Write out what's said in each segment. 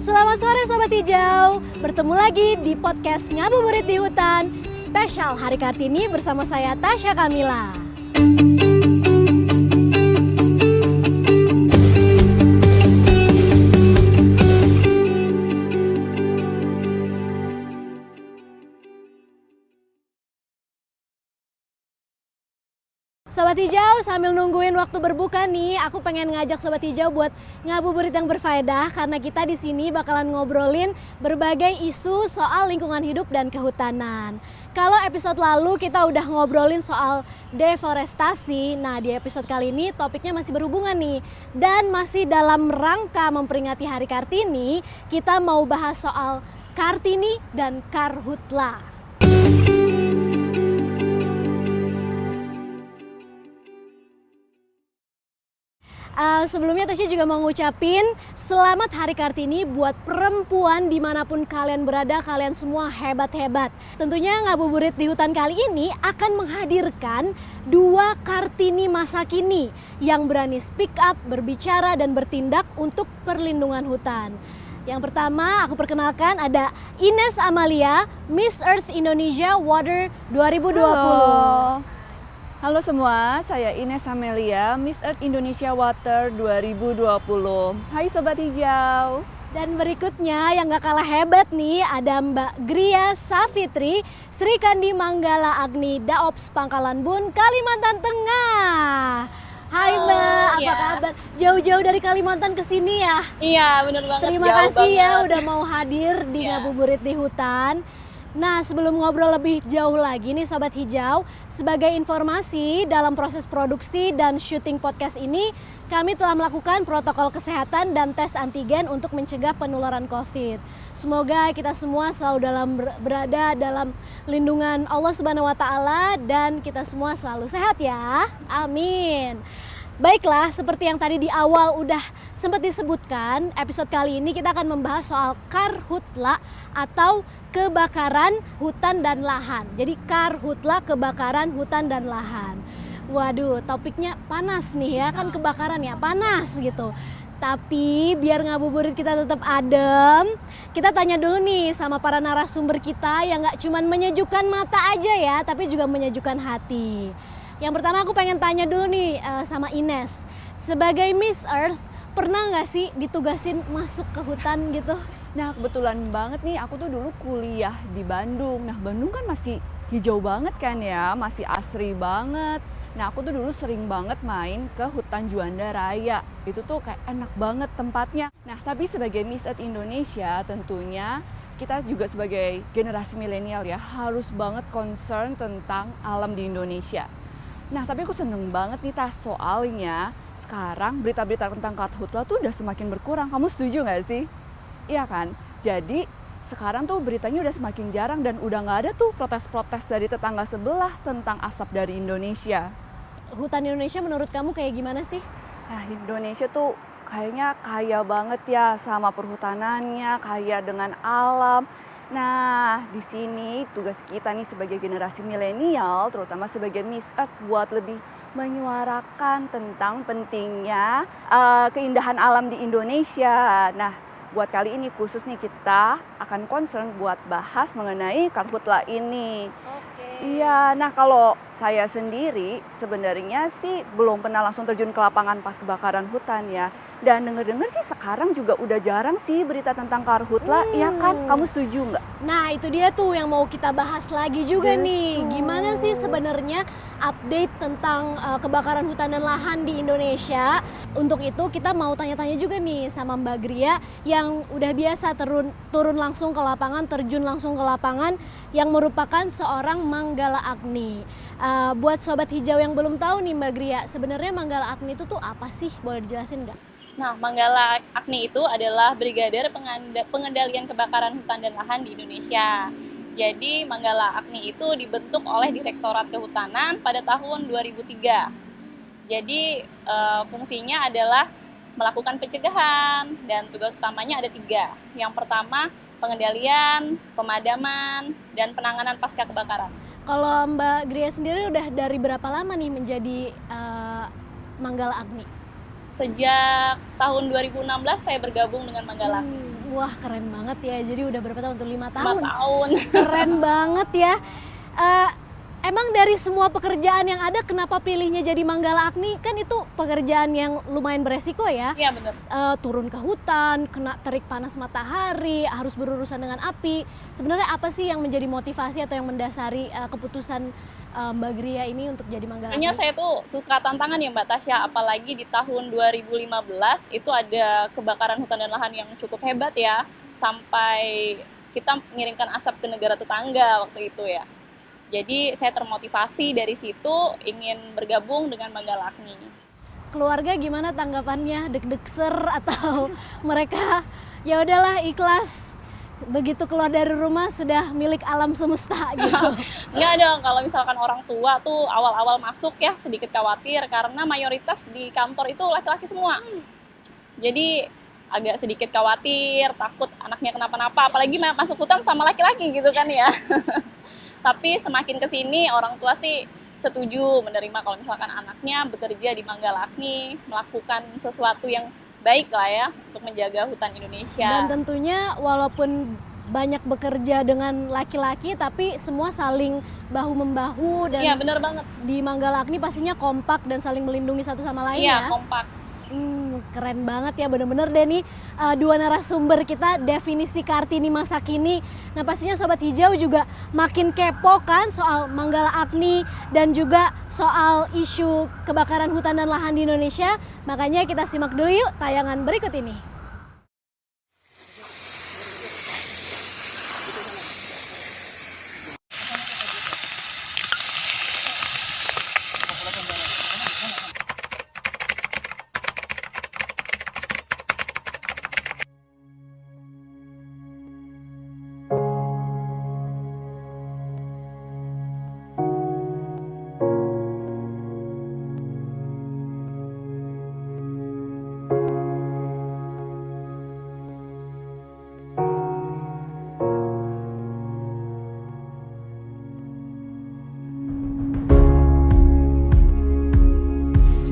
Selamat sore Sobat Hijau, bertemu lagi di podcast Ngabuburit di Hutan spesial Hari Kartini bersama saya Tasya Kamila. Sobat Hijau, sambil nungguin waktu berbuka nih, aku pengen ngajak Sobat Hijau buat ngabuburit yang berfaedah karena kita di sini bakalan ngobrolin berbagai isu soal lingkungan hidup dan kehutanan. Kalau episode lalu kita udah ngobrolin soal deforestasi, nah di episode kali ini topiknya masih berhubungan nih. Dan masih dalam rangka memperingati Hari Kartini, kita mau bahas soal Kartini dan Karhutla. Sebelumnya Tasya juga mau ngucapin selamat Hari Kartini buat perempuan dimanapun kalian berada, kalian semua hebat-hebat. Tentunya Ngabuburit di Hutan kali ini akan menghadirkan dua Kartini masa kini yang berani speak up, berbicara dan bertindak untuk perlindungan hutan. Yang pertama aku perkenalkan ada Ines Amalia, Miss Earth Indonesia Water 2020. Halo semua, saya Ines Amelia, Miss Earth Indonesia Water 2020. Hai Sobat Hijau. Dan berikutnya yang gak kalah hebat nih ada Mbak Gria Safitri, Sri Kandi Manggala Agni, Daops Pangkalan Bun, Kalimantan Tengah. Hai Mbak, apa kabar? Jauh-jauh dari Kalimantan ke sini ya? Iya, bener banget. Terima kasih ya udah mau hadir di Ngabuburit di Hutan. Nah, sebelum ngobrol lebih jauh lagi nih Sobat Hijau, sebagai informasi dalam proses produksi dan syuting podcast ini, kami telah melakukan protokol kesehatan dan tes antigen untuk mencegah penularan COVID. Semoga kita semua selalu berada dalam lindungan Allah Subhanahu wa taala dan kita semua selalu sehat ya. Amin. Baiklah, seperti yang tadi di awal udah sempat disebutkan, episode kali ini kita akan membahas soal Karhutla atau kebakaran hutan dan lahan. Jadi Karhutla, kebakaran hutan dan lahan. Waduh, topiknya panas nih ya, kan kebakaran ya, panas gitu. Tapi biar ngabuburit kita tetap adem, kita tanya dulu nih sama para narasumber kita yang gak cuman menyejukkan mata aja ya, tapi juga menyejukkan hati. Yang pertama aku pengen tanya dulu nih sama Ines. Sebagai Miss Earth, pernah gak sih ditugasin masuk ke hutan gitu? Nah kebetulan banget nih, aku tuh dulu kuliah di Bandung. Nah Bandung kan masih hijau banget kan ya, masih asri banget. Nah aku tuh dulu sering banget main ke hutan Juanda Raya. Itu tuh kayak enak banget tempatnya. Nah tapi sebagai Miss Earth Indonesia tentunya kita juga sebagai generasi milenial ya harus banget concern tentang alam di Indonesia. Nah tapi aku seneng banget nih Tas, soalnya sekarang berita-berita tentang Karhutla tuh udah semakin berkurang. Kamu setuju gak sih? Iya kan? Jadi sekarang tuh beritanya udah semakin jarang dan udah gak ada tuh protes-protes dari tetangga sebelah tentang asap dari Indonesia. Hutan Indonesia menurut kamu kayak gimana sih? Nah Indonesia tuh kayaknya kaya banget ya sama perhutanannya, kaya dengan alam. Nah di sini tugas kita nih sebagai generasi milenial, terutama sebagai Miss Earth buat lebih menyuarakan tentang pentingnya keindahan alam di Indonesia. Nah buat kali ini khusus nih kita akan concern buat bahas mengenai Karhutla ini. Iya, nah kalau saya sendiri sebenarnya sih belum pernah langsung terjun ke lapangan pas kebakaran hutan ya. Dan denger-denger sih sekarang juga udah jarang sih berita tentang Karhutla, ya kan? Kamu setuju nggak? Nah itu dia tuh yang mau kita bahas lagi juga nih. Gimana sih sebenarnya update tentang kebakaran hutan dan lahan di Indonesia. Untuk itu kita mau tanya-tanya juga nih sama Mbak Gria yang udah biasa turun langsung ke lapangan, terjun langsung ke lapangan, yang merupakan seorang Manggala Agni. Buat Sobat Hijau yang belum tahu nih Mbak Gria, sebenarnya Manggala Agni itu tuh apa sih? Boleh dijelasin nggak? Nah, Manggala Agni itu adalah Brigadir Pengendalian Kebakaran Hutan dan Lahan di Indonesia. Jadi, Manggala Agni itu dibentuk oleh Direktorat Kehutanan pada tahun 2003. Jadi, fungsinya adalah melakukan pencegahan dan tugas utamanya ada 3. Yang pertama, pengendalian, pemadaman, dan penanganan pasca kebakaran. Kalau Mbak Gria sendiri udah dari berapa lama nih menjadi Manggala Agni? Sejak tahun 2016 saya bergabung dengan Manggala Agni. Wah, keren banget ya. Jadi udah berapa tahun tuh? 5 5 tahun. tahun. Keren banget ya. Emang dari semua pekerjaan yang ada, kenapa pilihnya jadi Manggala Agni? Kan itu pekerjaan yang lumayan beresiko ya. Iya benar. Turun ke hutan, kena terik panas matahari, harus berurusan dengan api. Sebenarnya apa sih yang menjadi motivasi atau yang mendasari keputusan Mbak Gria ini untuk jadi Manggala Agni? Kayaknya saya tuh suka tantangan ya Mbak Tasya, apalagi di tahun 2015 itu ada kebakaran hutan dan lahan yang cukup hebat ya, sampai kita mengirimkan asap ke negara tetangga waktu itu ya. Jadi saya termotivasi dari situ ingin bergabung dengan Manggala Agni. Keluarga gimana tanggapannya? Deg-degser atau mereka ya udahlah ikhlas? Begitu keluar dari rumah sudah milik alam semesta gitu. Nggak dong, kalau misalkan orang tua tuh awal-awal masuk ya sedikit khawatir karena mayoritas di kantor itu laki-laki semua. Jadi agak sedikit khawatir, takut anaknya kenapa-napa, apalagi masuk hutan sama laki-laki gitu kan ya. Tapi semakin kesini orang tua sih setuju menerima kalau misalkan anaknya bekerja di Manggala Agni, melakukan sesuatu yang baik lah ya untuk menjaga hutan Indonesia. Dan tentunya walaupun banyak bekerja dengan laki-laki tapi semua saling bahu-membahu dan Iya benar banget. di Manggala Agni pastinya kompak dan saling melindungi satu sama lain Iya ya. kompak. Keren banget ya, bener-bener deh nih dua narasumber kita definisi Kartini masa kini. Nah pastinya Sobat Hijau juga makin kepo kan soal Manggala Agni dan juga soal isu kebakaran hutan dan lahan di Indonesia. Makanya kita simak dulu yuk tayangan berikut ini.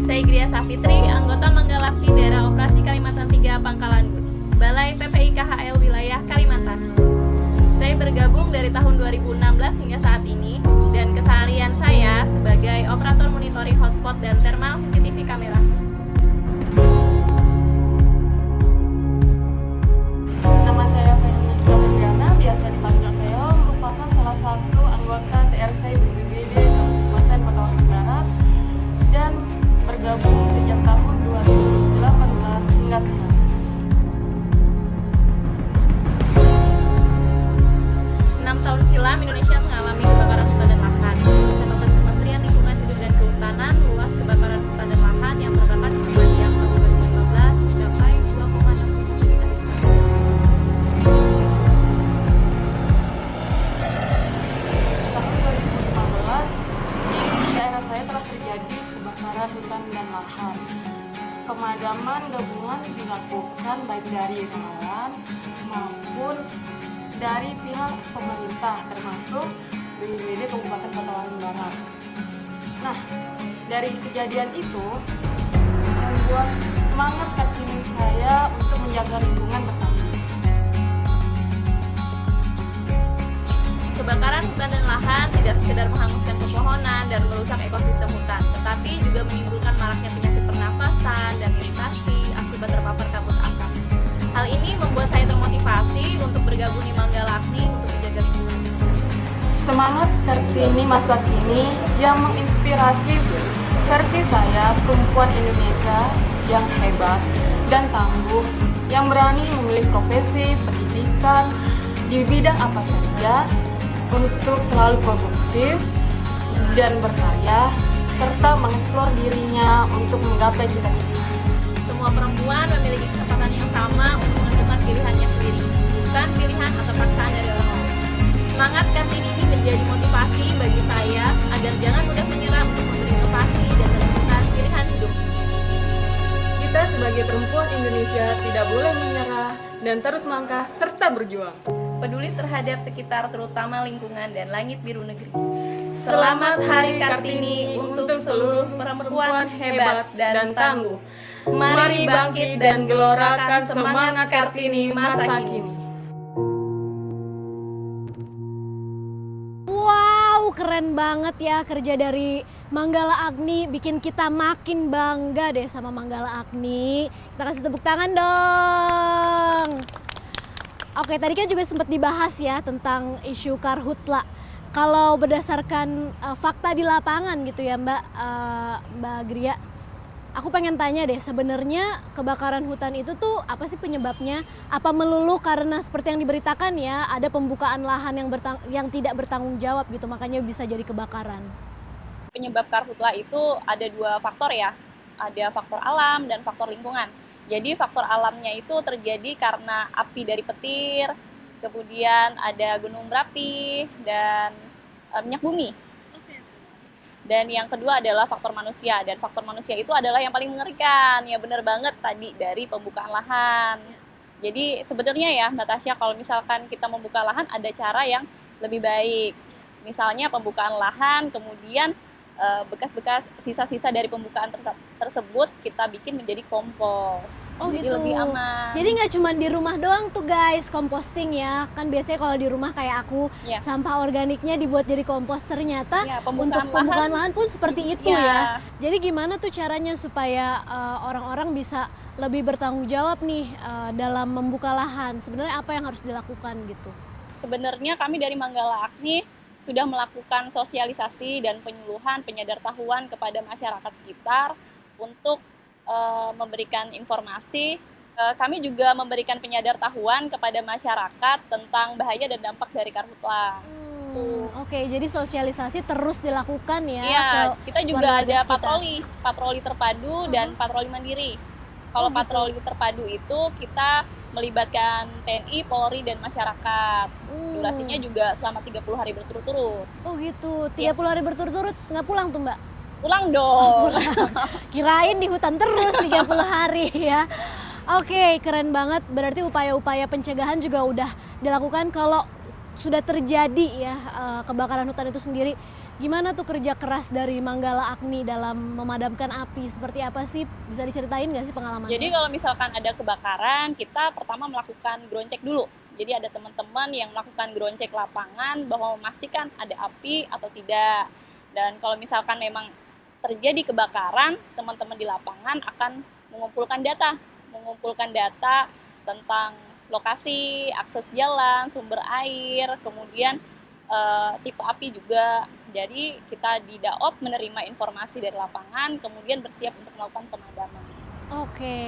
Saya Gria Safitri, anggota Manggala Agni Daerah Operasi Kalimantan 3 Pangkalan Bun, Balai PPI KHL Wilayah Kalimantan. Saya bergabung dari tahun 2016 hingga saat ini, dan keseharian saya sebagai operator monitoring hotspot dan thermal CCTV kamera. Nama saya Febriana, biasa dipanggil Theo, merupakan salah satu anggota TRC BPBD Kabupaten Pekalongan Barat dan bergabung sejak tahun 2018 hingga sekarang. 6 tahun silam Indonesia mengalami kebakaran hutan dan lahan. Catatan Kementerian Lingkungan Hidup dan Kehutanan, luas kebakaran hutan dan lahan yang terdapat sepanjang tahun 2015 mencapai 2,61 juta hektar. Tahun 2015 di daerah saya telah terjadi kebakaran hutan dan lahan. Pemadaman gabungan dilakukan baik dari relawan maupun dari pihak pemerintah termasuk BPBD Kabupaten Pekalongan Barat. Nah, dari kejadian itu membuat semangat Kartini saya untuk menjaga lingkungan bertanggung. Kebakaran hutan dan lahan tidak sekedar menghanguskan pepohonan dan merusak ekosistem hutan, tetapi juga menimbulkan maraknya penyakit pernapasan dan iritasi akibat terpapar kabut asap. Hal ini membuat saya termotivasi untuk bergabung di Manggala Agni untuk menjaga lingkungan. Semangat Kartini masa kini yang menginspirasi versi saya, perempuan Indonesia yang hebat dan tangguh, yang berani memilih profesi pendidikan di bidang apa saja untuk selalu produktif dan berkarya, serta mengeksplor dirinya untuk menggapai cita-cita. Semua perempuan memiliki kesempatan yang sama untuk menentukan pilihannya sendiri, bukan pilihan atau paksaan dari orang lain. Semangat Kartini ini menjadi motivasi bagi saya agar jangan mudah menyerah untuk berinovasi dan menentukan pilihan hidup. Kita sebagai perempuan Indonesia tidak boleh menyerah dan terus melangkah serta berjuang. Peduli terhadap sekitar terutama lingkungan dan langit biru negeri. Selamat Hari Kartini untuk seluruh perempuan hebat dan tangguh. Mari bangkit dan gelorakan semangat Kartini masa kini. Wow, keren banget ya kerja dari Manggala Agni, bikin kita makin bangga deh sama Manggala Agni. Kita kasih tepuk tangan dong. Oke, tadi kan juga sempat dibahas ya tentang isu karhutla. Kalau berdasarkan fakta di lapangan gitu ya Mbak Gria, aku pengen tanya deh, sebenarnya kebakaran hutan itu tuh apa sih penyebabnya? Apa melulu karena seperti yang diberitakan ya, ada pembukaan lahan yang tidak bertanggung jawab gitu, makanya bisa jadi kebakaran? Penyebab karhutla itu ada 2 faktor ya, ada faktor alam dan faktor lingkungan. Jadi faktor alamnya itu terjadi karena api dari petir, kemudian ada gunung berapi dan minyak bumi. Dan yang kedua adalah faktor manusia, dan faktor manusia itu adalah yang paling mengerikan. Ya benar banget tadi dari pembukaan lahan. Jadi sebenarnya ya Mbak Tasya, kalau misalkan kita membuka lahan ada cara yang lebih baik. Misalnya pembukaan lahan, kemudian bekas-bekas sisa-sisa dari pembukaan tersebut kita bikin menjadi kompos. Oh jadi gitu. lebih aman. Jadi nggak cuma di rumah doang tuh guys composting ya. Kan biasanya kalau di rumah kayak aku, Ya. sampah organiknya dibuat jadi kompos. Ternyata Ya, untuk pembukaan lahan pun seperti itu ya. Ya. Jadi gimana tuh caranya supaya orang-orang bisa lebih bertanggung jawab nih dalam membuka lahan? Sebenarnya apa yang harus dilakukan gitu? Sebenarnya kami dari Manggala Agni sudah melakukan sosialisasi dan penyuluhan penyadartahuan kepada masyarakat sekitar untuk memberikan informasi. Kami juga memberikan penyadartahuan kepada masyarakat tentang bahaya dan dampak dari karhutla. Oke, jadi sosialisasi terus dilakukan ya. Iya, kita juga warga ada sekitar. patroli terpadu dan patroli mandiri. Kalau gitu. patroli terpadu itu kita melibatkan TNI, Polri, dan masyarakat. Durasinya juga selama 30 hari berturut-turut. Oh gitu, 30 hari berturut-turut nggak pulang tuh Mbak? Pulang dong. Kirain di hutan terus 30 hari ya. Oke, keren banget. Berarti upaya-upaya pencegahan juga udah dilakukan. Kalau sudah terjadi ya kebakaran hutan itu sendiri, gimana tuh kerja keras dari Manggala Agni dalam memadamkan api? Seperti apa sih? Bisa diceritain nggak sih pengalamannya? Jadi kalau misalkan ada kebakaran, kita pertama melakukan ground check dulu. Jadi ada teman-teman yang melakukan ground check lapangan bahwa memastikan ada api atau tidak. Dan kalau misalkan memang terjadi kebakaran, teman-teman di lapangan akan mengumpulkan data tentang lokasi, akses jalan, sumber air, kemudian tipe api juga. Jadi kita di Daop menerima informasi dari lapangan, kemudian bersiap untuk melakukan pemadaman. Oke,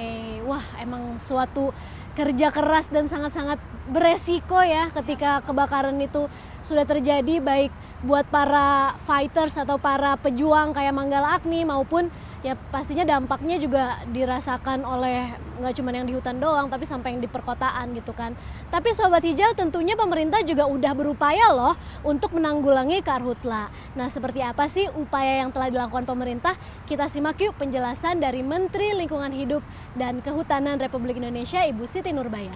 wah emang suatu kerja keras dan sangat-sangat beresiko ya ketika kebakaran itu sudah terjadi, baik buat para fighters atau para pejuang kayak Manggala Agni maupun ya pastinya dampaknya juga dirasakan oleh nggak cuma yang di hutan doang tapi sampai yang di perkotaan gitu kan. Tapi Sobat Hijau, tentunya pemerintah juga udah berupaya loh untuk menanggulangi karhutla. Nah, seperti apa sih upaya yang telah dilakukan pemerintah? Kita simak yuk penjelasan dari Menteri Lingkungan Hidup dan Kehutanan Republik Indonesia, Ibu Siti Nurbaya.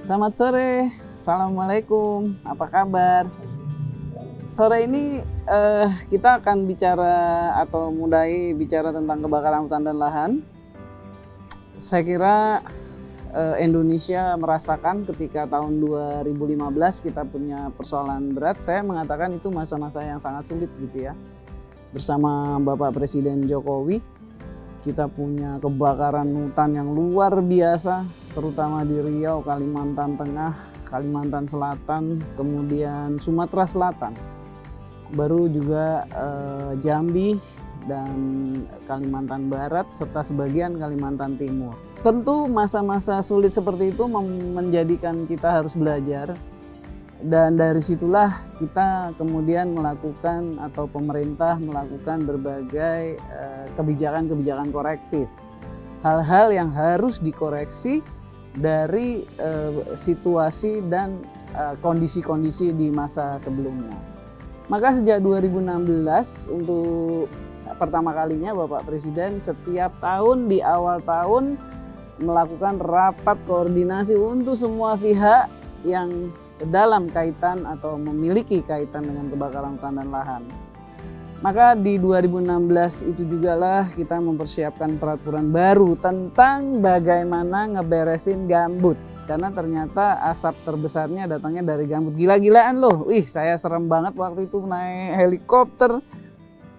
Selamat sore, Assalamualaikum, apa kabar? Sore ini kita akan bicara atau mulai bicara tentang kebakaran hutan dan lahan. Saya kira Indonesia merasakan ketika tahun 2015 kita punya persoalan berat. Saya mengatakan itu masa-masa yang sangat sulit gitu ya. Bersama Bapak Presiden Jokowi, kita punya kebakaran hutan yang luar biasa, terutama di Riau, Kalimantan Tengah, Kalimantan Selatan, kemudian Sumatera Selatan. Baru juga Jambi dan Kalimantan Barat serta sebagian Kalimantan Timur. Tentu masa-masa sulit seperti itu menjadikan kita harus belajar, dan dari situlah kita kemudian melakukan atau pemerintah melakukan berbagai kebijakan-kebijakan korektif. Hal-hal yang harus dikoreksi dari situasi dan kondisi-kondisi di masa sebelumnya. Maka sejak 2016 untuk pertama kalinya Bapak Presiden setiap tahun di awal tahun melakukan rapat koordinasi untuk semua pihak yang dalam kaitan atau memiliki kaitan dengan kebakaran hutan dan lahan. Maka di 2016 itu juga lah kita mempersiapkan peraturan baru tentang bagaimana ngeberesin gambut. Karena ternyata asap terbesarnya datangnya dari gambut. Gila-gilaan loh. Wih, saya serem banget waktu itu naik helikopter.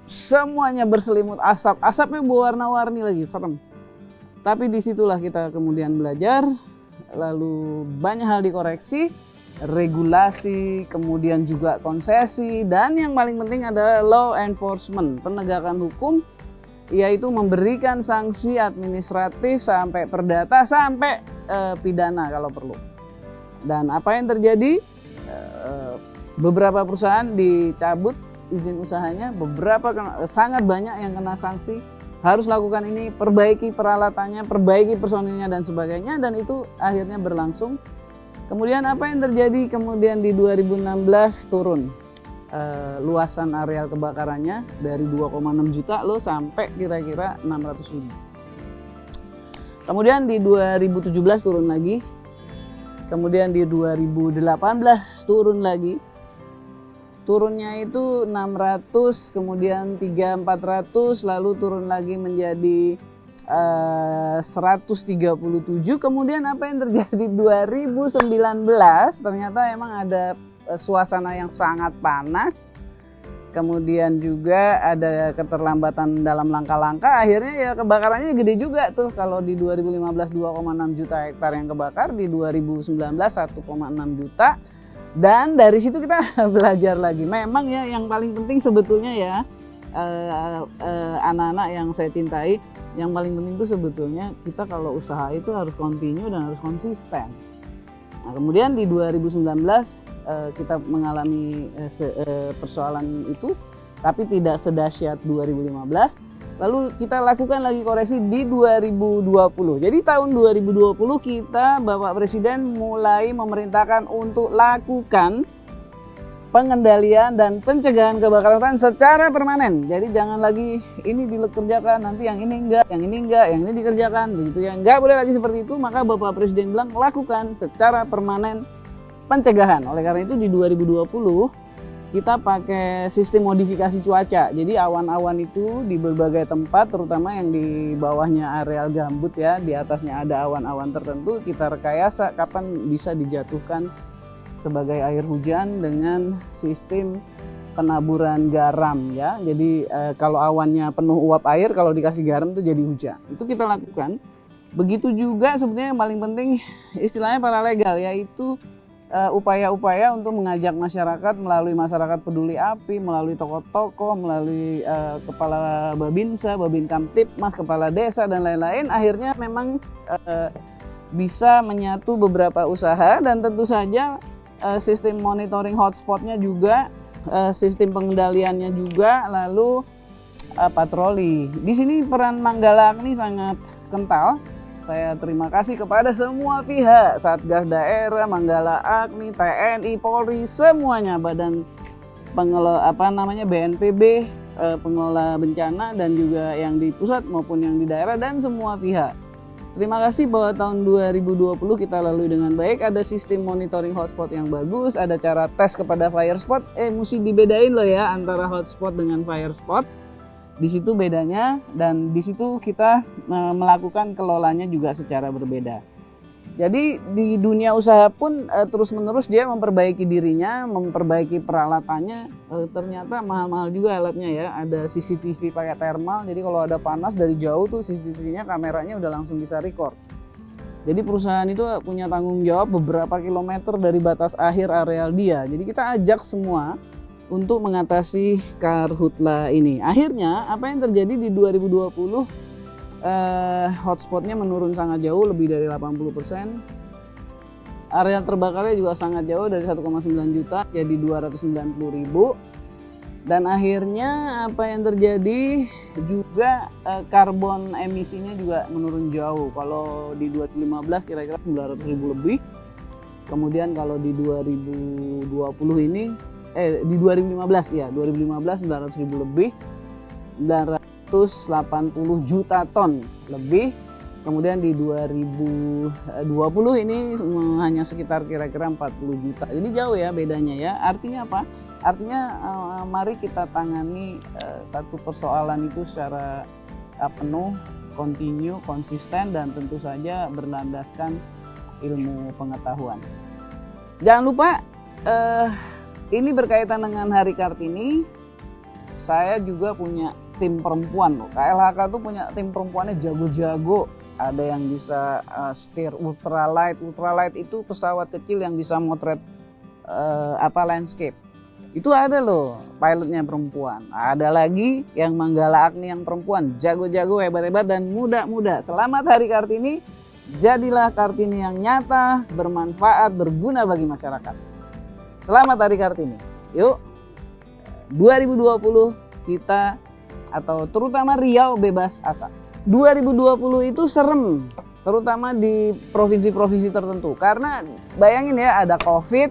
Semuanya berselimut asap. Asapnya berwarna-warni lagi, serem. Tapi disitulah kita kemudian belajar. Lalu banyak hal dikoreksi. Regulasi, kemudian juga konsesi, dan yang paling penting adalah law enforcement, penegakan hukum, yaitu memberikan sanksi administratif sampai perdata sampai pidana kalau perlu. Dan apa yang terjadi? Beberapa perusahaan dicabut izin usahanya, beberapa sangat banyak yang kena sanksi. Harus lakukan ini, perbaiki peralatannya, perbaiki personilnya dan sebagainya, dan itu akhirnya berlangsung. Kemudian apa yang terjadi? Kemudian di 2016 turun luasan areal kebakarannya dari 2,6 juta loh sampai kira-kira 600 ribu. Kemudian di 2017 turun lagi. Kemudian di 2018 turun lagi. Turunnya itu 600, kemudian 3.400, lalu turun lagi menjadi 137. Kemudian apa yang terjadi 2019? Ternyata emang ada suasana yang sangat panas. Kemudian juga ada keterlambatan dalam langkah-langkah. Akhirnya ya kebakarannya gede juga tuh. Kalau di 2015 2,6 juta hektar yang kebakar, di 2019 1,6 juta. Dan dari situ kita belajar lagi. Memang ya yang paling penting sebetulnya ya anak-anak yang saya cintai, yang paling penting itu sebetulnya kita kalau usaha itu harus continue dan harus konsisten. Nah, kemudian di 2019 kita mengalami persoalan itu, tapi tidak sedahsyat 2015. Lalu kita lakukan lagi koreksi di 2020. Jadi tahun 2020 kita, Bapak Presiden mulai memerintahkan untuk lakukan pengendalian dan pencegahan kebakaran hutan secara permanen. Jadi jangan lagi ini dikerjakan, nanti yang ini enggak, yang ini dikerjakan, begitu ya. Enggak boleh lagi seperti itu, maka Bapak Presiden bilang lakukan secara permanen pencegahan. Oleh karena itu di 2020 kita pakai sistem modifikasi cuaca. Jadi awan-awan itu di berbagai tempat, terutama yang di bawahnya areal gambut ya, di atasnya ada awan-awan tertentu, kita rekayasa kapan bisa dijatuhkan sebagai air hujan dengan sistem penaburan garam ya. Jadi kalau awannya penuh uap air, kalau dikasih garam itu jadi hujan. Itu kita lakukan. Begitu juga sebetulnya yang paling penting istilahnya paralegal, yaitu upaya-upaya untuk mengajak masyarakat melalui masyarakat peduli api, melalui tokoh-tokoh, melalui kepala Babinsa, Babin Kamtipmas, kepala desa dan lain-lain. Akhirnya memang bisa menyatu beberapa usaha, dan tentu saja sistem monitoring hotspotnya juga, sistem pengendaliannya juga, lalu patroli. Di sini peran Manggala Agni sangat kental. Saya terima kasih kepada semua pihak, Satgas Daerah, Manggala Agni, TNI, Polri, semuanya, badan pengelola BNPB, pengelola bencana, dan juga yang di pusat maupun yang di daerah, dan semua pihak. Terima kasih bahwa tahun 2020 kita lalui dengan baik. Ada sistem monitoring hotspot yang bagus, ada cara tes kepada fire spot. Mesti dibedain loh ya antara hotspot dengan fire spot. Di situ bedanya, dan di situ kita melakukan kelolanya juga secara berbeda. Jadi di dunia usaha pun terus-menerus dia memperbaiki dirinya, memperbaiki peralatannya. Ternyata mahal-mahal juga alatnya ya. Ada CCTV pakai thermal, jadi kalau ada panas dari jauh tuh CCTV-nya, kameranya udah langsung bisa record. Jadi perusahaan itu punya tanggung jawab beberapa kilometer dari batas akhir areal dia. Jadi kita ajak semua untuk mengatasi karhutla ini. Akhirnya apa yang terjadi di 2020? Hotspotnya menurun sangat jauh, lebih dari 80%. Area terbakarnya juga sangat jauh, dari 1,9 juta jadi 290.000. Dan akhirnya apa yang terjadi juga, karbon emisinya juga menurun jauh. Kalau di 2015 kira-kira 900.000 lebih. Kemudian kalau di 2020 ini di 2015 ya, 2015 900.000 lebih, 980 juta ton lebih. Kemudian di 2020 ini hanya sekitar kira-kira 40 juta. Jadi jauh ya bedanya ya. Artinya apa? Artinya mari kita tangani satu persoalan itu secara penuh, kontinu, konsisten, dan tentu saja berlandaskan ilmu pengetahuan. Jangan lupa ini berkaitan dengan Hari Kartini, saya juga punya tim perempuan loh. KLHK tuh punya tim perempuannya jago-jago. Ada yang bisa setir ultralight. Ultralight itu pesawat kecil yang bisa motret landscape. Itu ada loh pilotnya perempuan. Ada lagi yang Manggala Agni yang perempuan, jago-jago, hebat-hebat, dan muda-muda. Selamat Hari Kartini. Jadilah Kartini yang nyata, bermanfaat, berguna bagi masyarakat. Selamat Hari Kartini. Yuk, 2020 kita, atau terutama Riau, bebas asap. 2020 itu serem, terutama di provinsi-provinsi tertentu. Karena bayangin ya, ada COVID,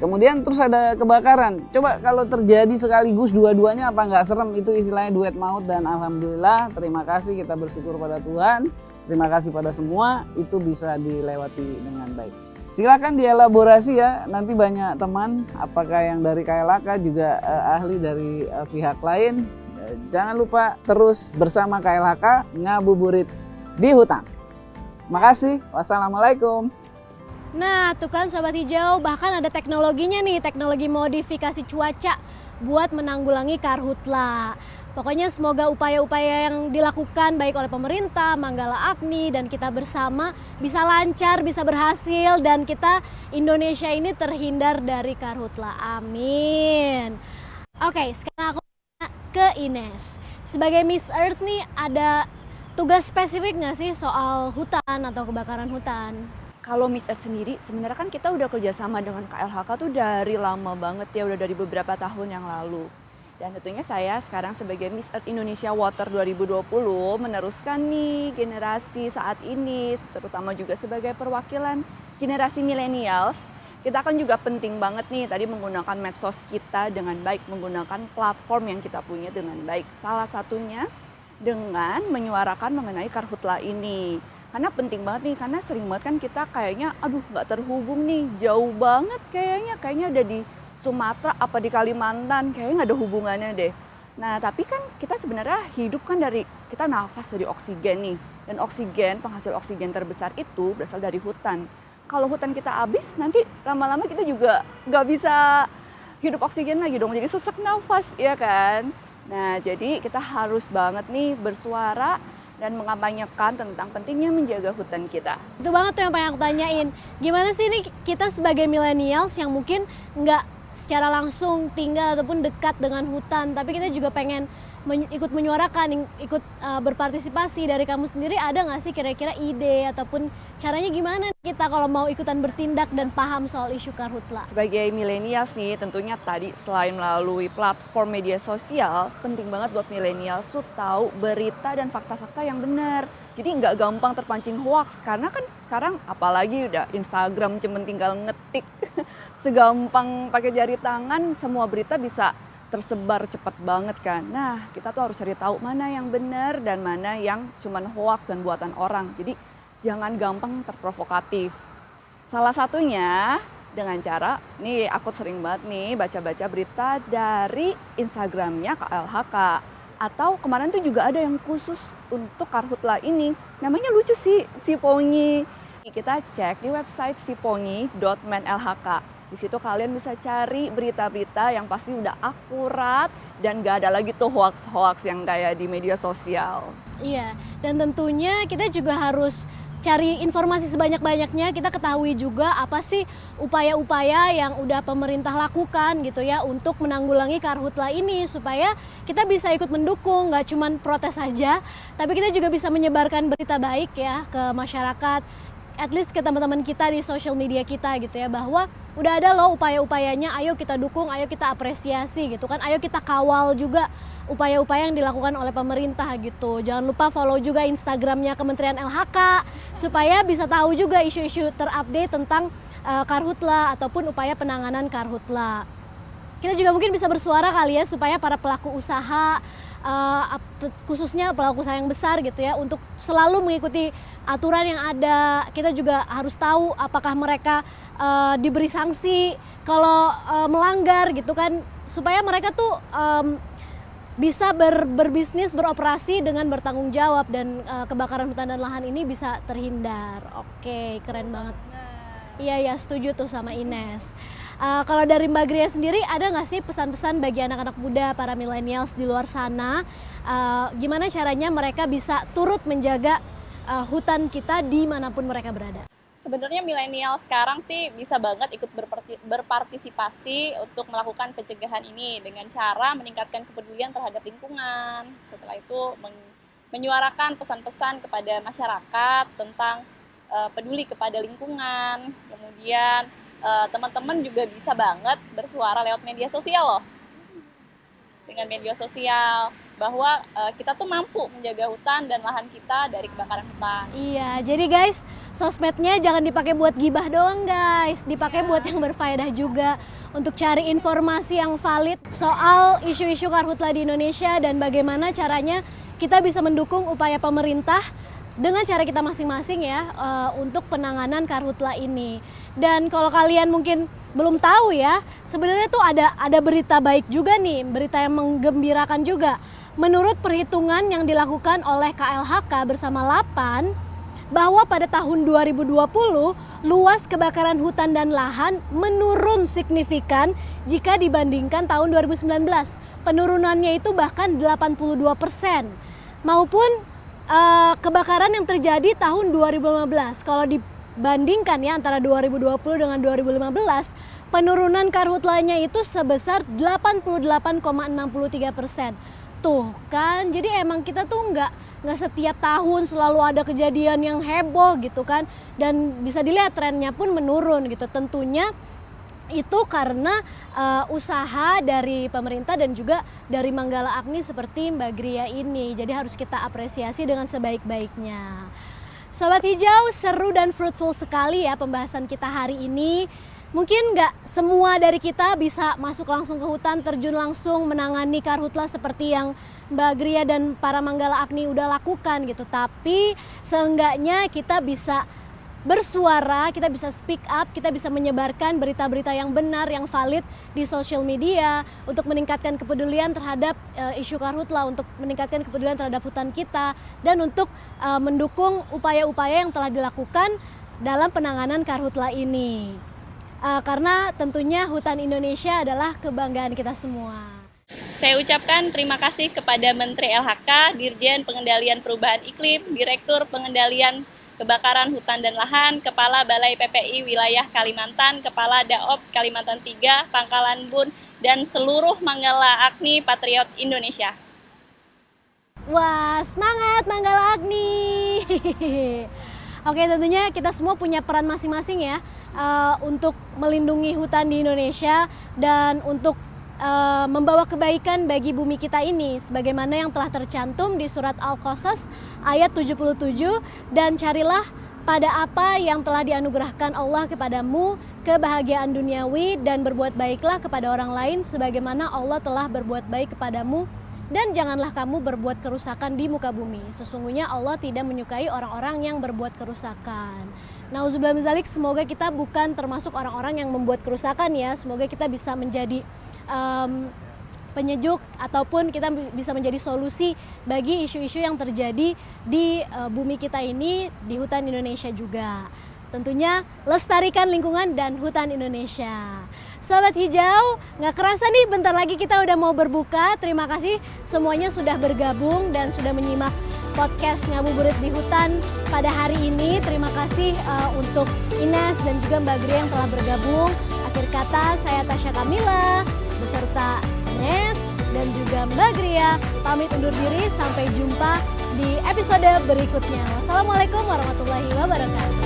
kemudian terus ada kebakaran. Coba kalau terjadi sekaligus dua-duanya, apa nggak serem? Itu istilahnya duet maut. Dan alhamdulillah, terima kasih, kita bersyukur pada Tuhan. Terima kasih pada semua, itu bisa dilewati dengan baik. Silakan dielaborasi ya, nanti banyak teman, apakah yang dari KLHK juga ahli dari pihak lain. Jangan lupa terus bersama KLHK ngabuburit di hutan. Makasih, wassalamualaikum. Nah, tuh kan Sobat Hijau, bahkan ada teknologinya nih, teknologi modifikasi cuaca buat menanggulangi karhutla. Pokoknya semoga upaya-upaya yang dilakukan baik oleh pemerintah, Manggala Agni, dan kita bersama bisa lancar, bisa berhasil, dan kita Indonesia ini terhindar dari karhutla. Amin. Oke, sekarang aku ke Ines. Sebagai Miss Earth nih, ada tugas spesifik nggak sih soal hutan atau kebakaran hutan? Kalau Miss Earth sendiri, sebenarnya kan kita udah kerjasama dengan KLHK tuh dari lama banget ya, udah dari beberapa tahun yang lalu. Dan tentunya saya sekarang sebagai Miss Earth Indonesia Water 2020 meneruskan nih generasi saat ini, terutama juga sebagai perwakilan generasi milenials. Kita kan juga penting banget nih tadi menggunakan medsos kita dengan baik, menggunakan platform yang kita punya dengan baik. Salah satunya dengan menyuarakan mengenai karhutla ini. Karena penting banget nih, karena sering banget kan kita kayaknya aduh nggak terhubung nih, jauh banget kayaknya ada di Sumatera apa di Kalimantan, kayaknya nggak ada hubungannya deh. Nah tapi kan kita sebenarnya hidup kan dari, kita nafas dari oksigen nih. Dan oksigen, penghasil oksigen terbesar itu berasal dari hutan. Kalau hutan kita habis, nanti lama-lama kita juga nggak bisa hidup oksigen lagi dong, jadi sesak nafas, ya kan? Nah jadi kita harus banget nih bersuara dan mengampanyekan tentang pentingnya menjaga hutan kita. Itu banget tuh yang pengen aku tanyain. Gimana sih nih kita sebagai millennials yang mungkin nggak secara langsung tinggal ataupun dekat dengan hutan, tapi kita juga pengen ikut menyuarakan, ikut berpartisipasi. Dari kamu sendiri ada nggak sih kira-kira ide ataupun caranya gimana kita kalau mau ikutan bertindak dan paham soal isu karhutla? Sebagai milenials nih, tentunya tadi selain melalui platform media sosial, penting banget buat milenials tuh tahu berita dan fakta-fakta yang benar. Jadi nggak gampang terpancing hoax, karena kan sekarang apalagi udah Instagram cuman tinggal ngetik. Segampang pakai jari tangan, semua berita bisa tersebar cepat banget kan. Nah, kita tuh harus cari tahu mana yang benar dan mana yang cuman hoax dan buatan orang. Jadi jangan gampang terprovokatif. Salah satunya dengan cara, nih aku sering banget nih baca-baca berita dari Instagramnya KLHK. Atau kemarin tuh juga ada yang khusus untuk karhutla ini. Namanya lucu sih, Sipongi. Kita cek di website sipongi.menlhk. Di situ kalian bisa cari berita-berita yang pasti udah akurat dan gak ada lagi tuh hoax-hoax yang kayak di media sosial. Iya, dan tentunya kita juga harus cari informasi sebanyak-banyaknya. Kita ketahui juga apa sih upaya-upaya yang udah pemerintah lakukan gitu ya untuk menanggulangi karhutla ini, supaya kita bisa ikut mendukung, gak cuman protes saja, tapi kita juga bisa menyebarkan berita baik ya ke masyarakat, at least ke teman-teman kita di social media kita gitu ya, bahwa udah ada loh upaya-upayanya, ayo kita dukung, ayo kita apresiasi gitu kan, ayo kita kawal juga upaya-upaya yang dilakukan oleh pemerintah gitu. Jangan lupa follow juga Instagramnya Kementerian LHK supaya bisa tahu juga isu-isu terupdate tentang karhutla ataupun upaya penanganan karhutla. Kita juga mungkin bisa bersuara kali ya supaya para pelaku usaha, khususnya pelaku usaha yang besar gitu ya, untuk selalu mengikuti aturan yang ada. Kita juga harus tahu apakah mereka diberi sanksi kalau melanggar gitu kan. supaya mereka tuh bisa berbisnis, beroperasi dengan bertanggung jawab dan kebakaran hutan dan lahan ini bisa terhindar. Oke, keren banget. Iya, setuju tuh sama Ines. Kalau dari Mbak Gria sendiri, ada nggak sih pesan-pesan bagi anak-anak muda, para millennials di luar sana? Gimana caranya mereka bisa turut menjaga hutan kita dimanapun mereka berada? Sebenarnya milenial sekarang sih bisa banget ikut berpartisipasi untuk melakukan pencegahan ini dengan cara meningkatkan kepedulian terhadap lingkungan. Setelah itu menyuarakan pesan-pesan kepada masyarakat tentang peduli kepada lingkungan. Kemudian teman-teman juga bisa banget bersuara lewat media sosial loh. Dengan media sosial bahwa kita tuh mampu menjaga hutan dan lahan kita dari kebakaran hutan. Iya, jadi guys, sosmednya jangan dipakai buat gibah doang guys, dipakai buat yang berfaedah juga untuk cari informasi yang valid soal isu-isu karhutla di Indonesia dan bagaimana caranya kita bisa mendukung upaya pemerintah dengan cara kita masing-masing ya untuk penanganan karhutla ini. Dan kalau kalian mungkin belum tahu ya, sebenarnya tuh ada berita baik juga nih, berita yang menggembirakan juga. Menurut perhitungan yang dilakukan oleh KLHK bersama Lapan, bahwa pada tahun 2020 luas kebakaran hutan dan lahan menurun signifikan jika dibandingkan tahun 2019. Penurunannya itu bahkan 82%. Maupun kebakaran yang terjadi tahun 2015. Kalau dibandingkan ya antara 2020 dengan 2015, penurunan karhutlanya itu sebesar 88,63%. Tuh kan, jadi emang kita tuh nggak setiap tahun selalu ada kejadian yang heboh gitu kan, dan bisa dilihat trennya pun menurun gitu. Tentunya itu karena usaha dari pemerintah dan juga dari Manggala Agni seperti Mbak Gria ini. Jadi harus kita apresiasi dengan sebaik-baiknya. Sobat Hijau, seru dan fruitful sekali ya pembahasan kita hari ini. Mungkin nggak semua dari kita bisa masuk langsung ke hutan, terjun langsung menangani karhutla seperti yang Mbak Gria dan para Manggala Agni udah lakukan gitu. Tapi seenggaknya kita bisa bersuara, kita bisa speak up, kita bisa menyebarkan berita-berita yang benar, yang valid di sosial media untuk meningkatkan kepedulian terhadap isu karhutla, untuk meningkatkan kepedulian terhadap hutan kita, dan untuk mendukung upaya-upaya yang telah dilakukan dalam penanganan karhutla ini. Karena tentunya hutan Indonesia adalah kebanggaan kita semua. Saya ucapkan terima kasih kepada Menteri LHK, Dirjen Pengendalian Perubahan Iklim, Direktur Pengendalian Kebakaran Hutan dan Lahan, Kepala Balai PPI Wilayah Kalimantan, Kepala Daop Kalimantan 3, Pangkalan Bun, dan seluruh Manggala Agni Patriot Indonesia. Wah, semangat Manggala Agni! Oke, tentunya kita semua punya peran masing-masing ya untuk melindungi hutan di Indonesia dan untuk membawa kebaikan bagi bumi kita ini sebagaimana yang telah tercantum di surat Al-Qasas ayat 77, dan carilah pada apa yang telah dianugerahkan Allah kepadamu kebahagiaan duniawi dan berbuat baiklah kepada orang lain sebagaimana Allah telah berbuat baik kepadamu. Dan janganlah kamu berbuat kerusakan di muka bumi. Sesungguhnya Allah tidak menyukai orang-orang yang berbuat kerusakan. Nauzubillah min dzalik, semoga kita bukan termasuk orang-orang yang membuat kerusakan ya. Semoga kita bisa menjadi penyejuk ataupun kita bisa menjadi solusi bagi isu-isu yang terjadi di bumi kita ini, di hutan Indonesia juga. Tentunya lestarikan lingkungan dan hutan Indonesia. Sobat Hijau, nggak kerasa nih bentar lagi kita udah mau berbuka. Terima kasih semuanya sudah bergabung dan sudah menyimak podcast Ngabuburit di Hutan pada hari ini. Terima kasih untuk Ines dan juga Mbak Gria yang telah bergabung. Akhir kata saya Tasya Kamila beserta Ines dan juga Mbak Gria pamit undur diri. Sampai jumpa di episode berikutnya. Wassalamualaikum warahmatullahi wabarakatuh.